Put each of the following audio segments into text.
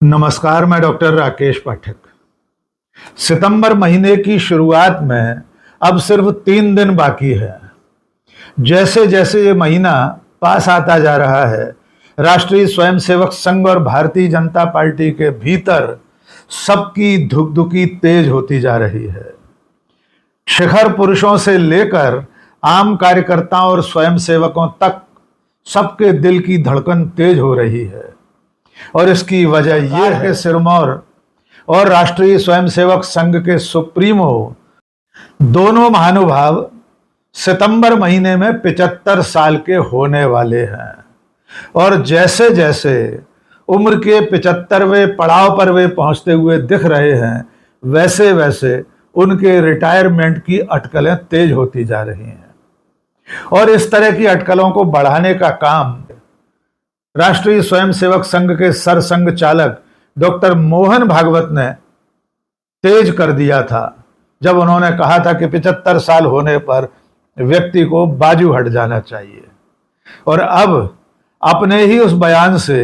नमस्कार, मैं डॉक्टर राकेश पाठक। सितंबर महीने की शुरुआत में अब सिर्फ 3 दिन बाकी है। जैसे जैसे ये महीना पास आता जा रहा है, राष्ट्रीय स्वयंसेवक संघ और भारतीय जनता पार्टी के भीतर सबकी धुकधुकी तेज होती जा रही है। शिखर पुरुषों से लेकर आम कार्यकर्ताओं और स्वयंसेवकों तक सबके दिल की धड़कन तेज हो रही है। और इसकी वजह यह है कि सिरमौर और राष्ट्रीय स्वयंसेवक संघ के सुप्रीमो दोनों महानुभाव सितंबर महीने में 75 साल के होने वाले हैं। और जैसे जैसे उम्र के 75वें पड़ाव पर वे पहुंचते हुए दिख रहे हैं, वैसे वैसे उनके रिटायरमेंट की अटकलें तेज होती जा रही हैं। और इस तरह की अटकलों को बढ़ाने का काम राष्ट्रीय स्वयंसेवक संघ के सरसंघ चालक डॉक्टर मोहन भागवत ने तेज कर दिया था, जब उन्होंने कहा था कि 75 साल होने पर व्यक्ति को बाजू हट जाना चाहिए। और अब अपने ही उस बयान से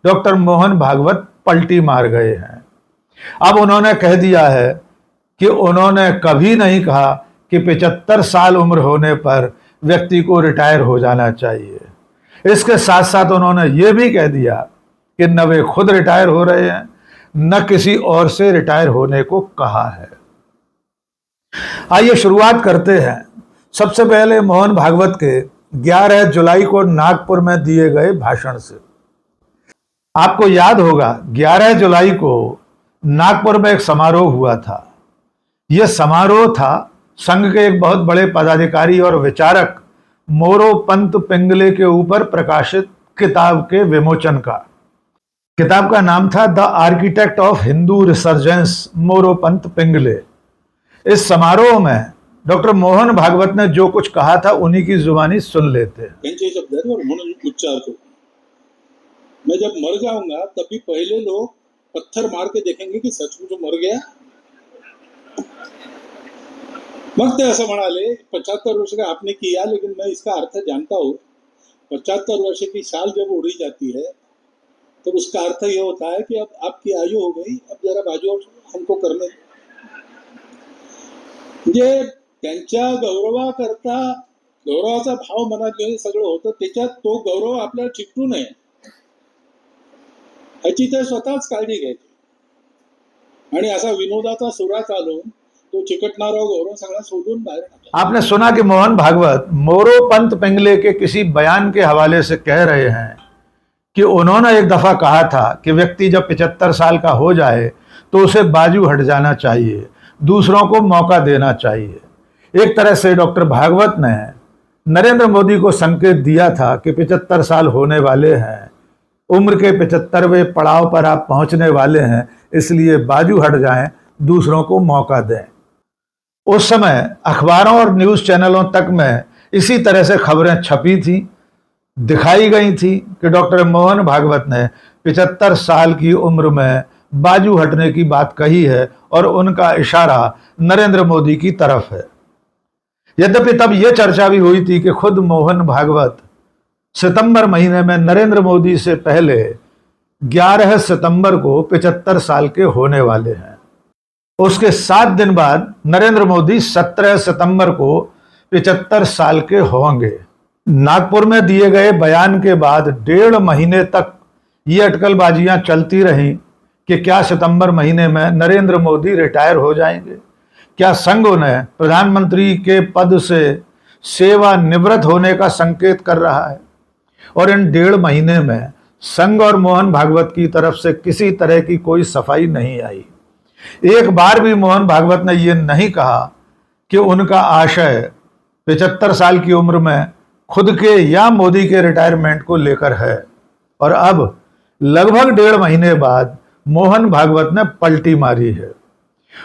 डॉक्टर मोहन भागवत पलटी मार गए हैं। अब उन्होंने कह दिया है कि उन्होंने कभी नहीं कहा कि 75 साल उम्र होने पर व्यक्ति को रिटायर हो जाना चाहिए। इसके साथ साथ उन्होंने ये भी कह दिया कि न वे खुद रिटायर हो रहे हैं, न किसी और से रिटायर होने को कहा है। आइए शुरुआत करते हैं सबसे पहले मोहन भागवत के 11 जुलाई को नागपुर में दिए गए भाषण से। आपको याद होगा 11 जुलाई को नागपुर में एक समारोह हुआ था। यह समारोह था संघ के एक बहुत बड़े पदाधिकारी और विचारक मोरोपंत पिंगले के ऊपर प्रकाशित किताब के विमोचन का। किताब का नाम था the architect of Hindu resurgence, Moropant Pingle. इस समारोह में डॉक्टर मोहन भागवत ने जो कुछ कहा था उन्हीं की जुबानी सुन लेते हैं। उच्चार को मैं जब मर जाऊंगा तब भी पहले लोग पत्थर मार के देखेंगे कि सचमुच मर गया। मग ते असं म्हणाले 75 वर्ष का आपने किया, लेकिन मैं इसका अर्थ जानता हूँ। 75 वर्ष की साल जब उड़ी जाती है तो उसका अर्थ ये होता है कि अब आपकी आयु हो गई, अब जरा बाजू हमको करने। म्हणजे त्यांच्या गौरवाकरता गौरवाचा भाव मनात घेऊन सगळं होतं, त्याच्यात तो गौरव आपल्याला चिकटू नये याची ते स्वतःच काळजी घ्यायची। आणि असा विनोदाचा सुरा चालून तो चिकटणारा गौरव सगळा सोडून बाहेर टाकला। आपने सुना कि मोहन भागवत मोरोपंत पिंगले के किसी बयान के हवाले से कह रहे हैं कि उन्होंने एक दफा कहा था कि व्यक्ति जब 75 साल का हो जाए तो उसे बाजू हट जाना चाहिए, दूसरों को मौका देना चाहिए। एक तरह से डॉक्टर भागवत ने नरेंद्र मोदी को संकेत दिया था कि 75 साल होने वाले हैं, उम्र के 75वें पड़ाव पर आप पहुंचने वाले हैं, इसलिए बाजू हट जाएं, दूसरों को मौका दें। उस समय अखबारों और न्यूज़ चैनलों तक में इसी तरह से खबरें छपी थी, दिखाई गई थी कि डॉक्टर मोहन भागवत ने 75 साल की उम्र में बाजू हटने की बात कही है और उनका इशारा नरेंद्र मोदी की तरफ है। यद्यपि तब यह चर्चा भी हुई थी कि खुद मोहन भागवत सितंबर महीने में नरेंद्र मोदी से पहले 11 सितंबर को 75 साल के होने वाले हैं। उसके 7 दिन बाद नरेंद्र मोदी 17 सितंबर को 75 साल के होंगे। नागपुर में दिए गए बयान के बाद 1.5 महीने तक ये अटकलबाजियां चलती रहीं कि क्या सितंबर महीने में नरेंद्र मोदी रिटायर हो जाएंगे, क्या संघ उन्हें प्रधानमंत्री के पद से सेवानिवृत्त होने का संकेत कर रहा है। और इन 1.5 महीने में संघ और मोहन भागवत की तरफ से किसी तरह की कोई सफाई नहीं आई। एक बार भी मोहन भागवत ने यह नहीं कहा कि उनका आशय 75 साल की उम्र में खुद के या मोदी के रिटायरमेंट को लेकर है। और अब लगभग 1.5 महीने बाद मोहन भागवत ने पलटी मारी है।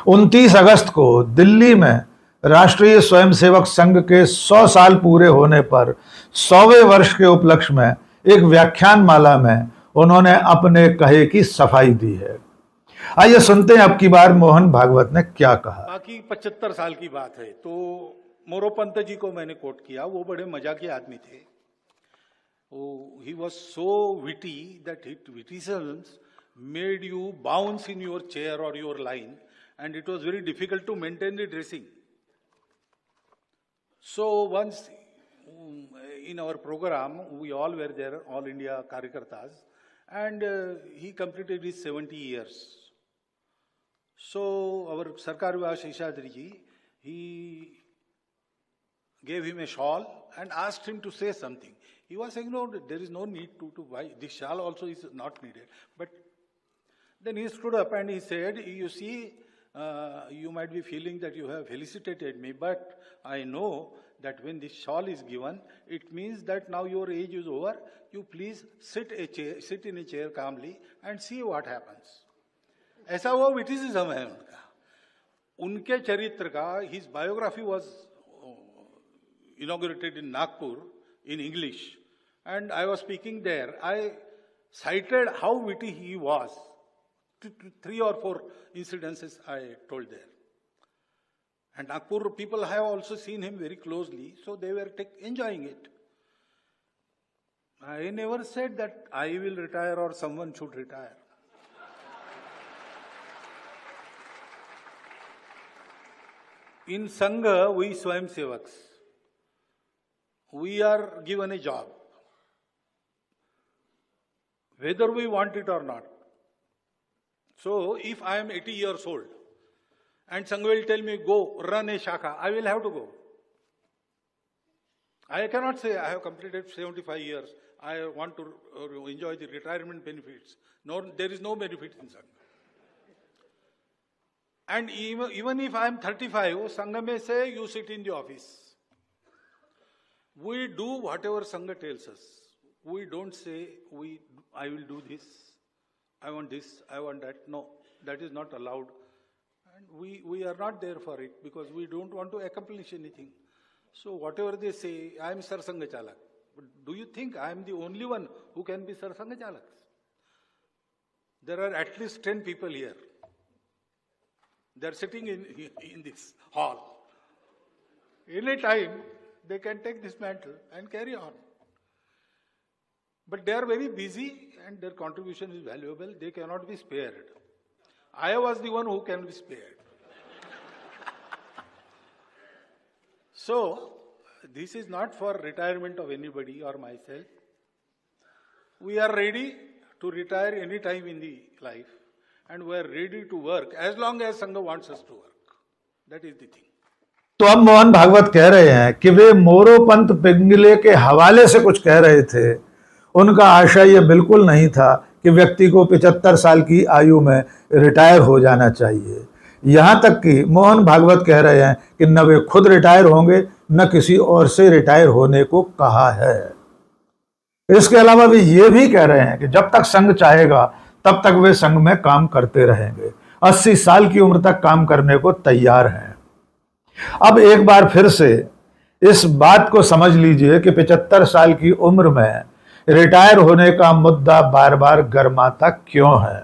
29 अगस्त को दिल्ली में राष्ट्रीय स्वयंसेवक संघ के 100 साल पूरे होने पर 100वें वर्ष के उपलक्ष्य में एक व्याख्यान माला में उन्होंने अपने कहे की सफाई दी है। आइए सुनते हैं अब की बार मोहन भागवत ने क्या कहा। बाकी 75 साल की बात है तो मोरोपंत जी को मैंने कोट किया, वो बड़े मजाकी आदमी थे। He was so witty that witticisms made you bounce in your chair or your line, and it was very difficult to maintain the dressing. So once in our program, we all were there, all India Karyakartas, and he completed his 70 years. So our Sarkar Vivaha Sheshadri ji, he gave him a shawl and asked him to say something. He was saying, no, there is no need to buy. This shawl also is not needed. But then he stood up and he said, you see, you might be feeling that you have felicitated me, but I know that when this shawl is given, it means that now your age is over. You please sit in a chair calmly and see what happens. ऐसा वो विटिसिज्म है उनका. उनके चरित्र का, his biography was inaugurated in Nagpur in English, and I was speaking there. I cited how witty he was. 3 or 4 incidences I told there. And Nagpur people have also seen him very closely, so they were enjoying it. I never said that I will retire or someone should retire. In Sangha, we Swayam Sevaks, we are given a job, whether we want it or not. So, if I am 80 years old and Sangha will tell me, go run a shaka, I will have to go. I cannot say I have completed 75 years, I want to enjoy the retirement benefits. No, there is no benefit in Sangha. And even if I am 35, Sangha may say, you sit in the office. We do whatever Sangha tells us. We don't say, I will do this, I want this, I want that. No, that is not allowed. And we are not there for it because we don't want to accomplish anything. So whatever they say, I am Sarsanga Chalak. But do you think I am the only one who can be Sarsanga Chalak? There are at least 10 people here. They are sitting in this hall. Any time, they can take this mantle and carry on. But they are very busy and their contribution is valuable. They cannot be spared. I was the one who can be spared. So, this is not for retirement of anybody or myself. We are ready to retire any time in the life. And we are ready to work as long as Sangha wants us to work. That is the thing. तो अब मोहन भागवत कह रहे हैं कि वे मोरोपंत पिंगले के हवाले से कुछ कह रहे थे. उनका आशय यह बिल्कुल नहीं था कि व्यक्ति को 75 साल की आयु में रिटायर हो जाना चाहिए. यहाँ तक कि मोहन भागवत कह रहे हैं कि न वे खुद रिटायर होंगे न किसी और से रिटायर होने को कहा है. इसके अलावा वे ये भी कह रहे हैं कि जब तक संघ चाहेगा तब तक वे संघ में काम करते रहेंगे. 80 साल की उम्र तक काम करने को तैयार हैं. अब एक बार फिर से इस बात को समझ लीजिए कि 75 साल की उम्र में रिटायर होने का मुद्दा बार बार गर्माता क्यों है.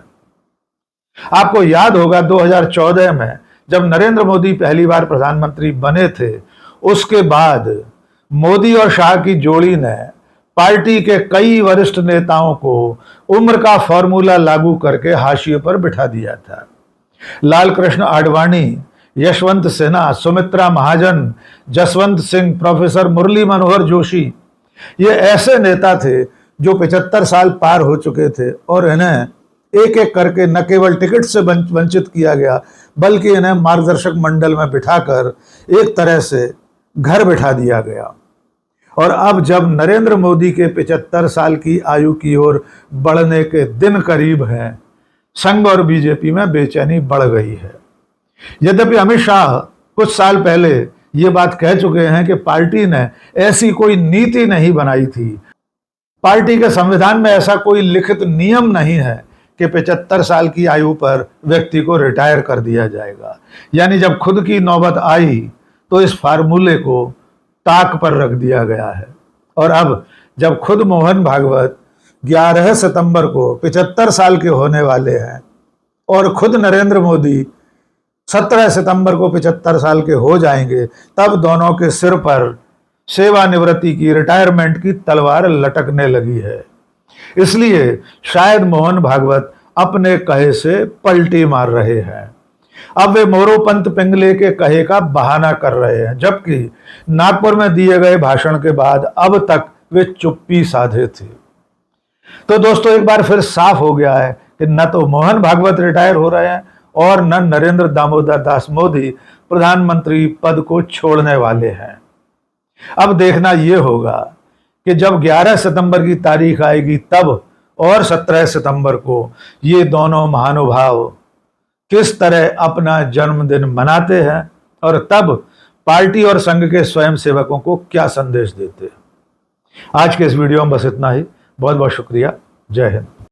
आपको याद होगा 2014 में जब नरेंद्र मोदी पहली बार प्रधानमंत्री बने थे, उसके बाद मोदी और शाह की जोड़ी ने पार्टी के कई वरिष्ठ नेताओं को उम्र का फॉर्मूला लागू करके हाशिए पर बिठा दिया था. लाल कृष्ण आडवाणी, यशवंत सिन्हा, सुमित्रा महाजन, जसवंत सिंह, प्रोफेसर मुरली मनोहर जोशी, ये ऐसे नेता थे जो 75 साल पार हो चुके थे और इन्हें एक एक करके न केवल टिकट से वंचित किया गया बल्कि इन्हें मार्गदर्शक मंडल में बिठाकर एक तरह से घर बिठा दिया गया. और अब जब नरेंद्र मोदी के 75 साल की आयु की ओर बढ़ने के दिन करीब हैं, संघ और बीजेपी में बेचैनी बढ़ गई है. यद्यपि अमित शाह कुछ साल पहले ये बात कह चुके हैं कि पार्टी ने ऐसी कोई नीति नहीं बनाई थी. पार्टी के संविधान में ऐसा कोई लिखित नियम नहीं है कि 75 साल की आयु पर व्यक्ति को रिटायर कर दिया जाएगा. यानी जब खुद की नौबत आई तो इस फार्मूले को ताक पर रख दिया गया है. और अब जब खुद मोहन भागवत 11 सितंबर को 75 साल के होने वाले हैं और खुद नरेंद्र मोदी 17 सितंबर को 75 साल के हो जाएंगे, तब दोनों के सिर पर सेवानिवृत्ति की, रिटायरमेंट की तलवार लटकने लगी है. इसलिए शायद मोहन भागवत अपने कहे से पलटी मार रहे हैं। अब वे मोरोपंत पिंगले के कहे का बहाना कर रहे हैं, जबकि नागपुर में दिए गए भाषण के बाद अब तक वे चुप्पी साधे थे। तो दोस्तों, एक बार फिर साफ हो गया है कि न तो मोहन भागवत रिटायर हो रहे हैं और न नरेंद्र दामोदर दास मोदी प्रधानमंत्री पद को छोड़ने वाले हैं। अब देखना यह होगा कि जब 11 सितंबर की तारीख आएगी तब, और 17 सितंबर को ये दोनों महानुभाव किस तरह अपना जन्मदिन मनाते हैं और तब पार्टी और संघ के स्वयंसेवकों को क्या संदेश देते हैं। आज के इस वीडियो में बस इतना ही। बहुत बहुत शुक्रिया। जय हिंद।